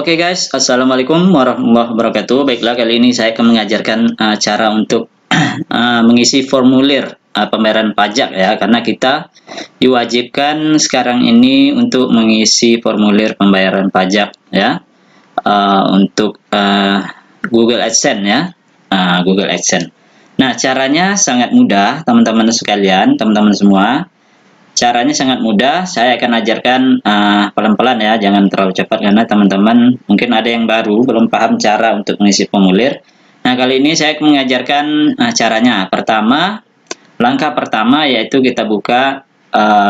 Oke guys, Assalamualaikum warahmatullahi wabarakatuh. Baiklah, kali ini saya akan mengajarkan cara untuk mengisi formulir pembayaran pajak ya, karena kita diwajibkan sekarang ini untuk mengisi formulir pembayaran pajak ya, untuk Google AdSense ya, Google AdSense. Nah, caranya sangat mudah teman-teman sekalian, teman-teman semua. Caranya sangat mudah, saya akan ajarkan pelan-pelan ya, jangan terlalu cepat karena teman-teman mungkin ada yang baru belum paham cara untuk mengisi formulir. Nah, kali ini saya akan mengajarkan caranya. Langkah pertama yaitu kita buka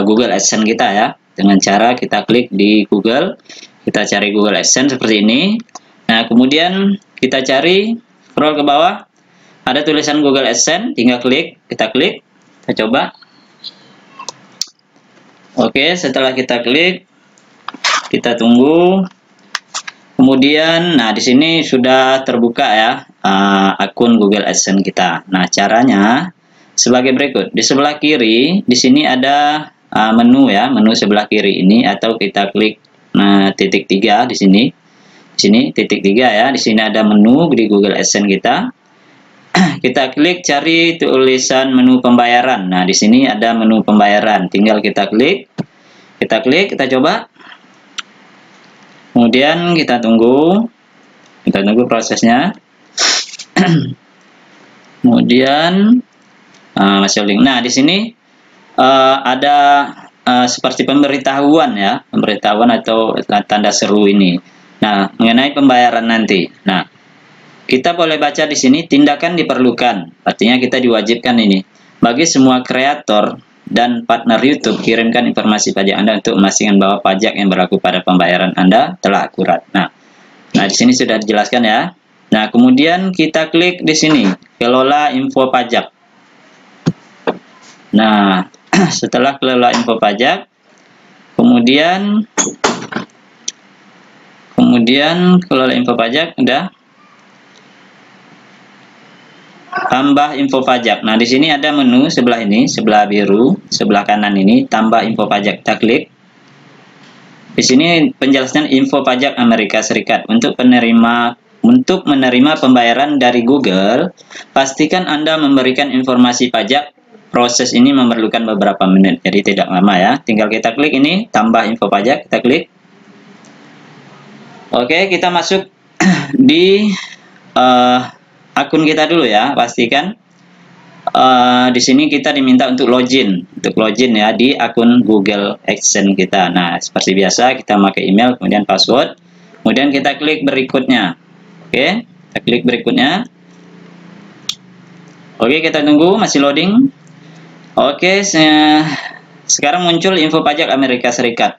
Google AdSense kita ya, dengan cara kita klik di Google, kita cari Google AdSense seperti ini. Nah, kemudian kita cari, scroll ke bawah, ada tulisan Google AdSense, tinggal klik, kita coba. Oke, setelah kita klik, kita tunggu. Kemudian, nah di sini sudah terbuka ya akun Google AdSense kita. Nah, caranya sebagai berikut. Di sebelah kiri, di sini ada menu ya, menu sebelah kiri ini, atau kita klik titik 3 di sini. Di sini titik 3 ya. Di sini ada menu di Google AdSense kita. Kita klik cari tulisan menu pembayaran. Nah, di sini ada menu pembayaran. Tinggal kita klik, kita coba. Kemudian kita tunggu prosesnya. Kemudian masih link. Nah, di sini ada seperti pemberitahuan ya, pemberitahuan atau tanda seru ini. Nah, mengenai pembayaran nanti. Nah, kita boleh baca di sini, tindakan diperlukan. Artinya kita diwajibkan ini. Bagi semua kreator dan partner YouTube, kirimkan informasi pajak Anda untuk memastikan bahwa pajak yang berlaku pada pembayaran Anda telah akurat. Nah, di sini sudah dijelaskan ya. Nah, kemudian kita klik di sini, kelola info pajak. Nah, setelah kelola info pajak, kemudian kelola info pajak udah. Tambah info pajak. Nah, di sini ada menu sebelah ini, sebelah biru, sebelah kanan ini, tambah info pajak. Kita klik. Di sini penjelasan info pajak Amerika Serikat. Untuk menerima pembayaran dari Google, pastikan Anda memberikan informasi pajak. Proses ini memerlukan beberapa menit, jadi tidak lama ya. Tinggal kita klik ini, tambah info pajak, kita klik. Oke, kita masuk di akun kita dulu ya, pastikan di sini kita diminta untuk login ya di akun Google AdSense kita. Nah, seperti biasa kita pakai email, kemudian password, kemudian kita klik berikutnya. Oke, kita klik berikutnya. Oke, kita tunggu masih loading. Oke, sekarang muncul info pajak Amerika Serikat.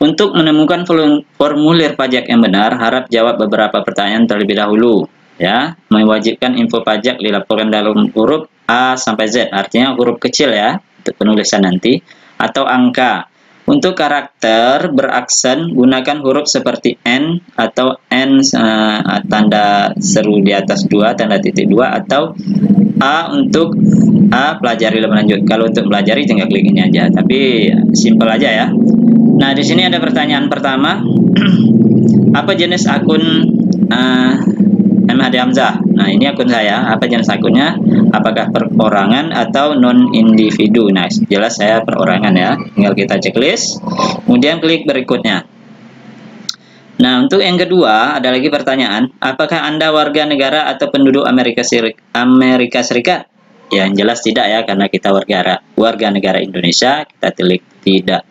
Untuk menemukan formulir pajak yang benar, harap jawab beberapa pertanyaan terlebih dahulu. Ya, mewajibkan info pajak dilaporkan dalam huruf A sampai Z, artinya huruf kecil ya untuk penulisan nanti, atau angka. Untuk karakter beraksen, gunakan huruf seperti N atau N tanda seru di atas 2, tanda titik 2, atau A untuk A, pelajari lebih lanjut. Kalau untuk pelajari tinggal klik ini aja, tapi simple aja ya. Nah, di sini ada pertanyaan pertama. Apa jenis akun MHD Hamzah? Nah, ini akun saya. Apa jenis akunnya? Apakah perorangan atau non-individu? Nah, jelas saya perorangan ya. Tinggal kita checklist. Kemudian klik berikutnya. Nah, untuk yang kedua ada lagi pertanyaan. Apakah Anda warga negara atau penduduk Amerika Serikat? Ya, yang jelas tidak ya, karena kita warga negara Indonesia. Kita klik tidak.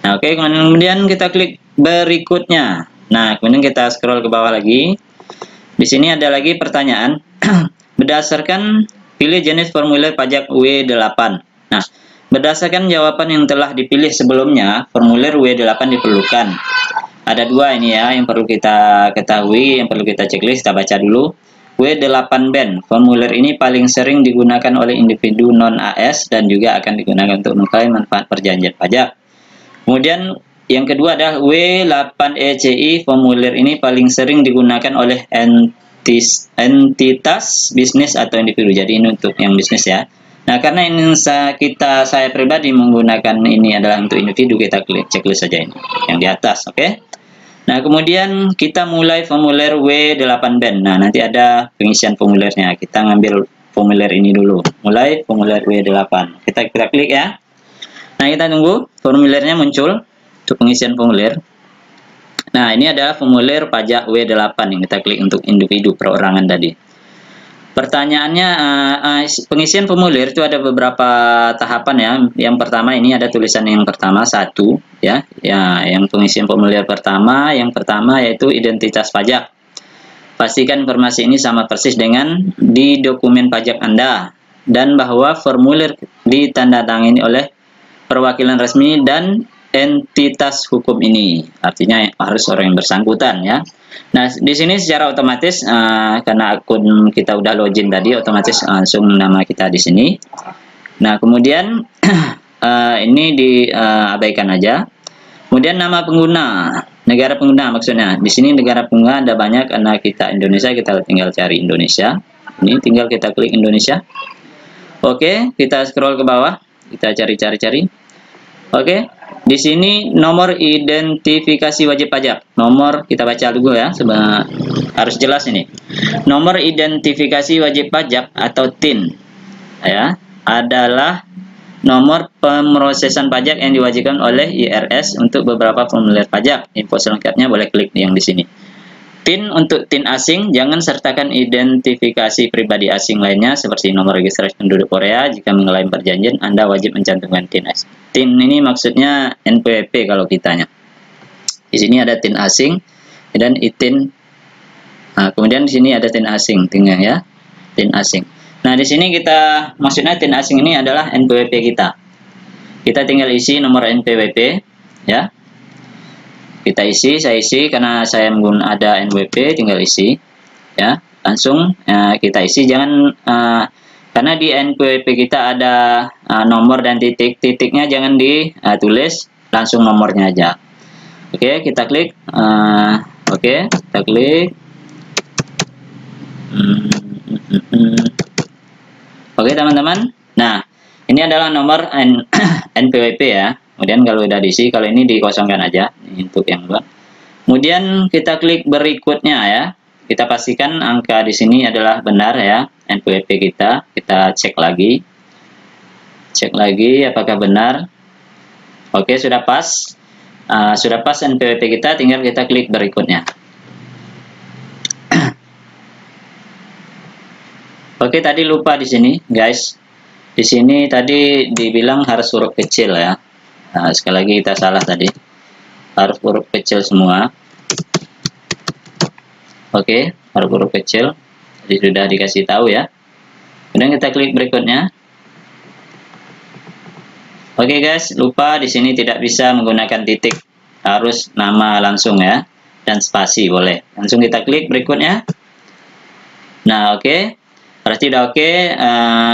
Nah, oke, kemudian kita klik berikutnya. Nah, kemudian kita scroll ke bawah lagi. Di sini ada lagi pertanyaan. Berdasarkan pilih jenis formulir pajak W8. Nah, berdasarkan jawaban yang telah dipilih sebelumnya, formulir W8 diperlukan. Ada dua ini ya yang perlu kita ketahui, yang perlu kita checklist. Kita baca dulu. W8 BEN. Formulir ini paling sering digunakan oleh individu non-AS dan juga akan digunakan untuk mengklaim manfaat perjanjian pajak. Kemudian yang kedua adalah W8ECI. Formulir ini paling sering digunakan oleh entitas bisnis atau individu. Jadi ini untuk yang bisnis ya. Nah, karena ini saya pribadi menggunakan ini adalah untuk individu, kita klik checklist saja ini yang di atas. Oke. Nah, kemudian kita mulai formulir W8 band. Nah, nanti ada pengisian formulirnya. Kita ngambil formulir ini dulu. Mulai formulir W8. Kita klik ya. Nah, kita tunggu formulirnya muncul untuk pengisian formulir. Nah, ini adalah formulir pajak W8 yang kita klik untuk individu perorangan tadi. Pertanyaannya, pengisian formulir itu ada beberapa tahapan ya. Yang pertama ini ada tulisan yang pertama 1 ya. Ya, yang pengisian formulir pertama, yang pertama yaitu identitas pajak. Pastikan informasi ini sama persis dengan di dokumen pajak Anda dan bahwa formulir ditandatangani oleh perwakilan resmi dan entitas hukum ini. Artinya harus orang yang bersangkutan ya. Nah, di sini secara otomatis karena akun kita udah login tadi, otomatis langsung nama kita di sini. Nah, kemudian ini diabaikan aja. Kemudian nama pengguna, negara pengguna maksudnya. Di sini negara pengguna ada banyak karena kita Indonesia, kita tinggal cari Indonesia. Ini tinggal kita klik Indonesia. Oke, kita scroll ke bawah, kita cari. Oke, di sini nomor identifikasi wajib pajak. Nomor kita baca dulu ya, harus jelas ini. Nomor identifikasi wajib pajak atau TIN ya adalah nomor pemrosesan pajak yang diwajibkan oleh IRS untuk beberapa formulir pajak. Info selengkapnya boleh klik yang di sini. TIN untuk TIN asing, jangan sertakan identifikasi pribadi asing lainnya seperti nomor registrasi penduduk Korea. Jika mengklaim perjanjian, Anda wajib mencantumkan TIN asing. TIN ini maksudnya NPWP kalau kitanya. Di sini ada TIN asing dan ITIN. Nah, kemudian di sini ada TIN asing, tinggal ya, TIN asing. Nah, di sini kita maksudnya TIN asing ini adalah NPWP kita. Kita tinggal isi nomor NPWP ya. Kita isi, saya isi karena saya ada NPWP, tinggal isi ya, langsung kita isi. Jangan karena di NPWP kita ada nomor dan titiknya jangan ditulis, langsung nomornya aja. Oke, kita klik. Oke, kita klik. Oke teman-teman, nah ini adalah nomor NPWP ya. Kemudian kalau udah diisi, kalau ini dikosongkan aja untuk yang dua. Kemudian kita klik berikutnya ya. Kita pastikan angka di sini adalah benar ya, NPWP kita. Kita cek lagi. Cek lagi apakah benar. Oke, sudah pas. Sudah pas NPWP kita, tinggal kita klik berikutnya. Oke, tadi lupa di sini, guys. Di sini tadi dibilang harus huruf kecil ya. Nah, sekali lagi kita salah tadi. Harus huruf kecil semua. Oke, harus huruf kecil. Jadi sudah dikasih tahu ya. Kemudian kita klik berikutnya. Oke guys, lupa di sini tidak bisa menggunakan titik. Harus nama langsung ya. Dan spasi boleh. Langsung kita klik berikutnya. Nah, oke. Berarti udah oke.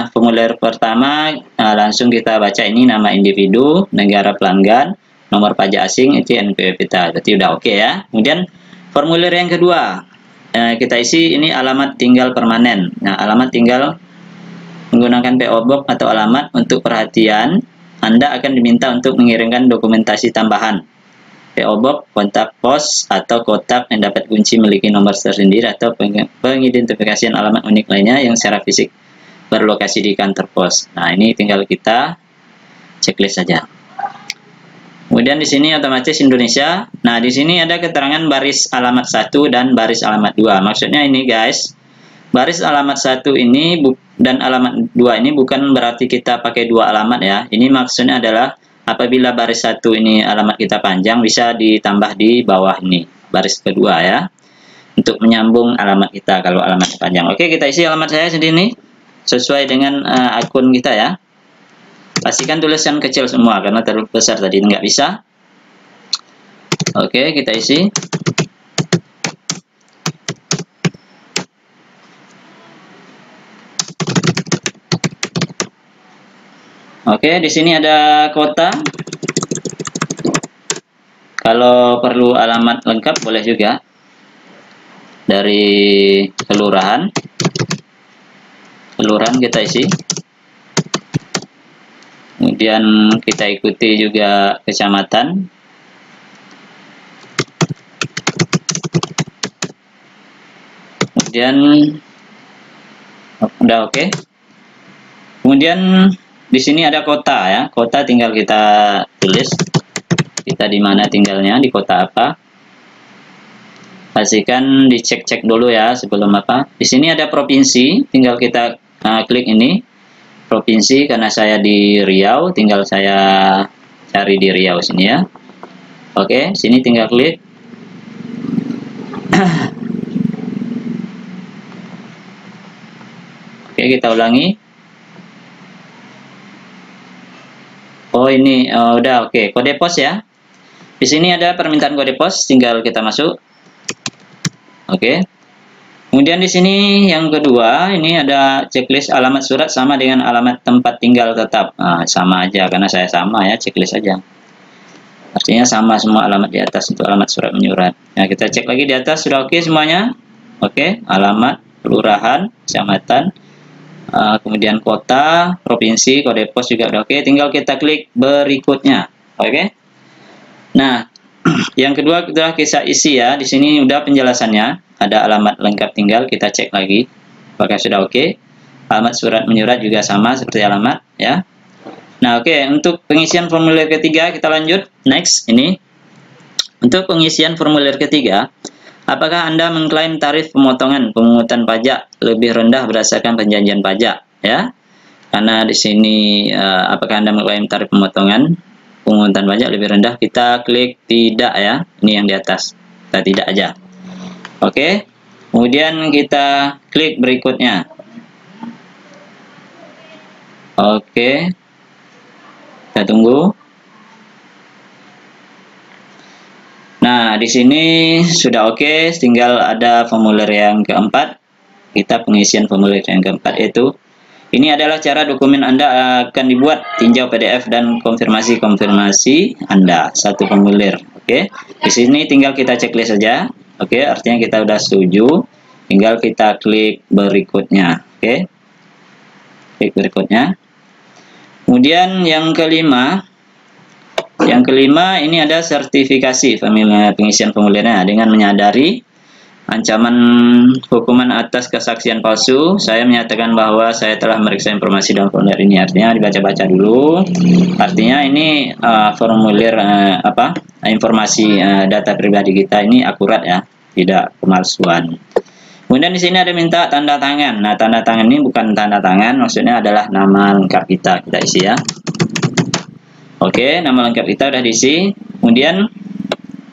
Formulir pertama langsung kita baca ini nama individu, negara pelanggan, nomor pajak asing, itu NPWP kita. Berarti udah oke ya. Kemudian formulir yang kedua kita isi ini alamat tinggal permanen. Nah, alamat tinggal menggunakan PO Box atau alamat untuk perhatian. Anda akan diminta untuk mengirimkan dokumentasi tambahan. PO Box, kontak pos, atau kotak yang dapat kunci memiliki nomor tersendiri atau pengidentifikasian alamat unik lainnya yang secara fisik berlokasi di kantor pos. Nah, ini tinggal kita checklist saja. Kemudian di sini otomatis Indonesia. Nah, di sini ada keterangan baris alamat 1 dan baris alamat 2. Maksudnya ini guys, baris alamat 1 ini dan alamat 2 ini bukan berarti kita pakai dua alamat ya. Ini maksudnya adalah apabila baris 1 ini alamat kita panjang, bisa ditambah di bawah ini, baris kedua ya, untuk menyambung alamat kita kalau alamat panjang. Oke, kita isi alamat saya sendiri sesuai dengan akun kita ya. Pastikan tulisan kecil semua, karena terlalu besar tadi nggak bisa. Oke, kita isi. Oke, di sini ada kota. Kalau perlu alamat lengkap boleh juga dari kelurahan. Kelurahan kita isi. Kemudian kita ikuti juga kecamatan. Kemudian udah oke. Kemudian di sini ada kota ya. Kota tinggal kita tulis kita di mana tinggalnya, di kota apa. Pastikan dicek-cek dulu ya sebelum apa. Di sini ada provinsi, tinggal kita klik ini provinsi. Karena saya di Riau, tinggal saya cari di Riau sini ya. Oke, sini tinggal klik. Oke, kita ulangi. Oh ini udah oke. Kode pos ya. Di sini ada permintaan kode pos, tinggal kita masuk. Oke. Kemudian di sini yang kedua, ini ada checklist alamat surat sama dengan alamat tempat tinggal tetap. Nah, sama aja karena saya sama ya, checklist aja. Artinya sama semua alamat di atas untuk alamat surat menyurat. Nah, kita cek lagi di atas sudah oke semuanya. Oke, alamat, kelurahan, kecamatan, kemudian kota, provinsi, kode pos juga udah oke. Tinggal kita klik berikutnya. Oke. Nah, yang kedua adalah kisah isi ya. Di sini udah penjelasannya. Ada alamat lengkap, tinggal kita cek lagi apakah sudah oke. Alamat surat menyurat juga sama seperti alamat ya. Nah, oke, untuk pengisian formulir ketiga kita lanjut. Next, ini. Untuk pengisian formulir ketiga, apakah Anda mengklaim tarif pemotongan pemungutan pajak lebih rendah berdasarkan perjanjian pajak ya? Karena di sini apakah Anda mengklaim tarif pemotongan pemungutan pajak lebih rendah, kita klik tidak ya. Ini yang di atas. Kita tidak aja. Oke. Kemudian kita klik berikutnya. Oke. Kita tunggu. Nah, di sini sudah oke, tinggal ada formulir yang keempat. Kita pengisian formulir yang keempat yaitu ini adalah cara dokumen Anda akan dibuat, tinjau PDF dan konfirmasi Anda. Satu formulir. Oke. Di sini tinggal kita checklist saja. Oke, artinya kita sudah setuju. Tinggal kita klik berikutnya. Oke. Klik berikutnya. Kemudian yang kelima ini ada sertifikasi pengisian formulirnya. Dengan menyadari ancaman hukuman atas kesaksian palsu, saya menyatakan bahwa saya telah meriksa informasi dalam formulir ini. Artinya dibaca-baca dulu. Artinya ini formulir informasi data pribadi kita ini akurat ya, tidak pemalsuan. Kemudian di sini ada minta tanda tangan. Nah, tanda tangan ini bukan tanda tangan, maksudnya adalah nama lengkap kita isi ya. Oke, nama lengkap kita udah diisi. Kemudian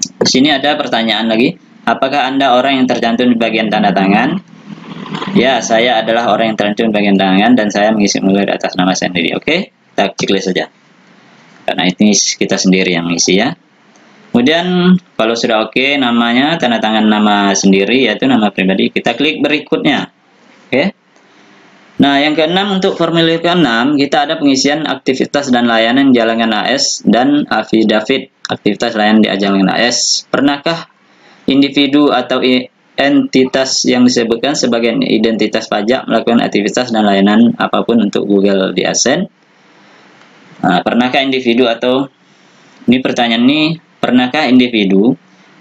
di sini ada pertanyaan lagi. Apakah Anda orang yang tercantum di bagian tanda tangan? Ya, saya adalah orang yang tercantum di bagian tangan dan saya mengisi formulir atas nama saya sendiri. Oke, kita checklist saja. Karena ini kita sendiri yang mengisi ya. Kemudian kalau sudah oke namanya, tanda tangan nama sendiri yaitu nama pribadi, kita klik berikutnya. Oke. Nah, yang keenam untuk formulir keenam kita ada pengisian aktivitas dan layanan jalangan AS dan affidavit aktivitas layanan di jalangan AS. Pernahkah individu atau entitas yang disebutkan sebagai identitas pajak melakukan aktivitas dan layanan apapun untuk Google di AdSense? Nah, pernahkah individu atau ini pertanyaan ini, pernahkah individu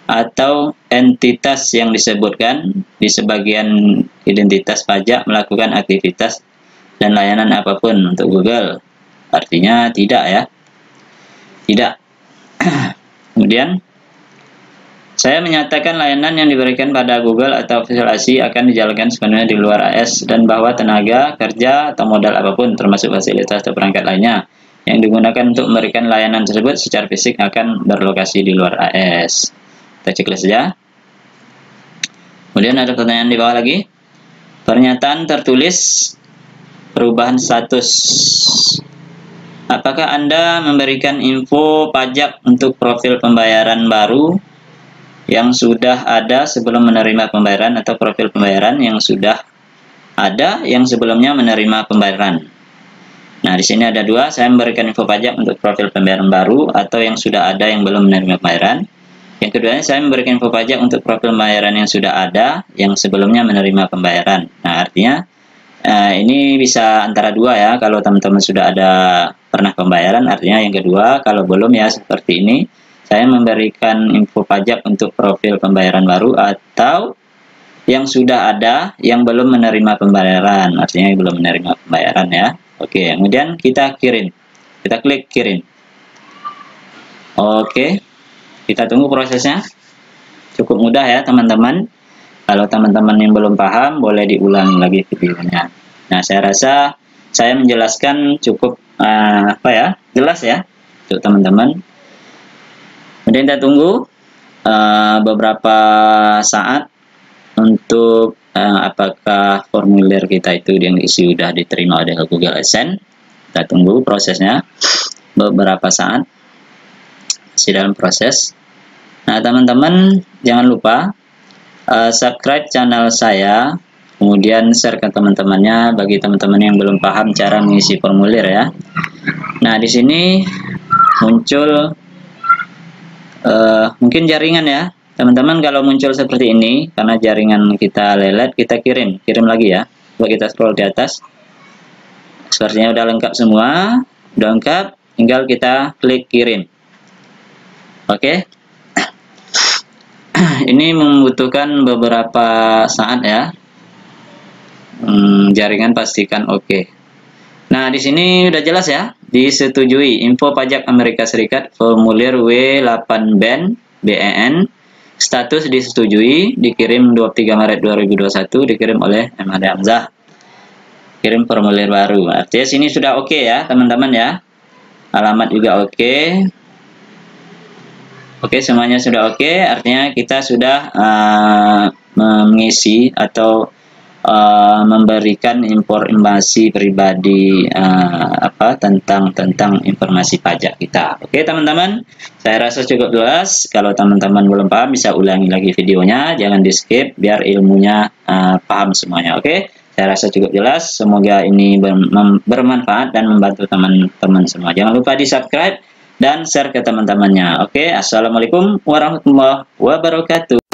atau entitas yang disebutkan di sebagian identitas pajak melakukan aktivitas dan layanan apapun untuk Google? Artinya tidak ya. Tidak. Kemudian saya menyatakan layanan yang diberikan pada Google atau afiliasi akan dijalankan sepenuhnya di luar AS dan bahwa tenaga kerja atau modal apapun termasuk fasilitas atau perangkat lainnya yang digunakan untuk memberikan layanan tersebut secara fisik akan berlokasi di luar AS. Kita checklist saja. Kemudian ada pertanyaan di bawah lagi. Pernyataan tertulis perubahan status. Apakah Anda memberikan info pajak untuk profil pembayaran baru yang sudah ada sebelum menerima pembayaran atau profil pembayaran yang sudah ada yang sebelumnya menerima pembayaran? Nah, di sini ada dua. Saya memberikan info pajak untuk profil pembayaran baru atau yang sudah ada yang belum menerima pembayaran. Yang keduanya, saya memberikan info pajak untuk profil pembayaran yang sudah ada, yang sebelumnya menerima pembayaran. Nah, artinya ini bisa antara dua ya. Kalau teman-teman sudah ada pernah pembayaran, artinya yang kedua. Kalau belum ya seperti ini, saya memberikan info pajak untuk profil pembayaran baru atau yang sudah ada, yang belum menerima pembayaran, artinya belum menerima pembayaran ya. Oke, kemudian kita kirim, kita klik kirim. Oke, kita tunggu prosesnya. Cukup mudah ya teman-teman. Kalau teman-teman yang belum paham, boleh diulang lagi videonya. Nah, saya rasa saya menjelaskan cukup jelas ya untuk teman-teman. Kemudian kita tunggu beberapa saat untuk apakah formulir kita itu yang diisi sudah diterima oleh Google AdSense. Kita tunggu prosesnya beberapa saat, masih dalam proses. Nah teman-teman, jangan lupa subscribe channel saya, kemudian share ke teman-temannya bagi teman-teman yang belum paham cara mengisi formulir ya. Nah di sini muncul mungkin jaringan ya teman-teman. Kalau muncul seperti ini karena jaringan kita lelet, kita kirim lagi ya. Coba kita scroll di atas, sepertinya udah lengkap semua, udah lengkap, tinggal kita klik kirim. Oke. Ini membutuhkan beberapa saat ya. Jaringan pastikan oke. Nah di sini udah jelas ya, disetujui info pajak Amerika Serikat formulir W8BEN BEN, status disetujui, dikirim 23 Maret 2021, dikirim oleh M. Hamzah. Kirim formulir baru. Artinya sini sudah oke ya teman-teman ya. Alamat juga oke. Oke, semuanya sudah oke. Artinya kita sudah mengisi atau memberikan informasi pribadi tentang informasi pajak kita. Oke teman-teman, saya rasa cukup jelas. Kalau teman-teman belum paham, bisa ulangi lagi videonya, jangan di skip biar ilmunya paham semuanya. Oke, saya rasa cukup jelas. Semoga ini bermanfaat dan membantu teman-teman semua. Jangan lupa di subscribe dan share ke teman-temannya. Oke, assalamualaikum warahmatullahi wabarakatuh.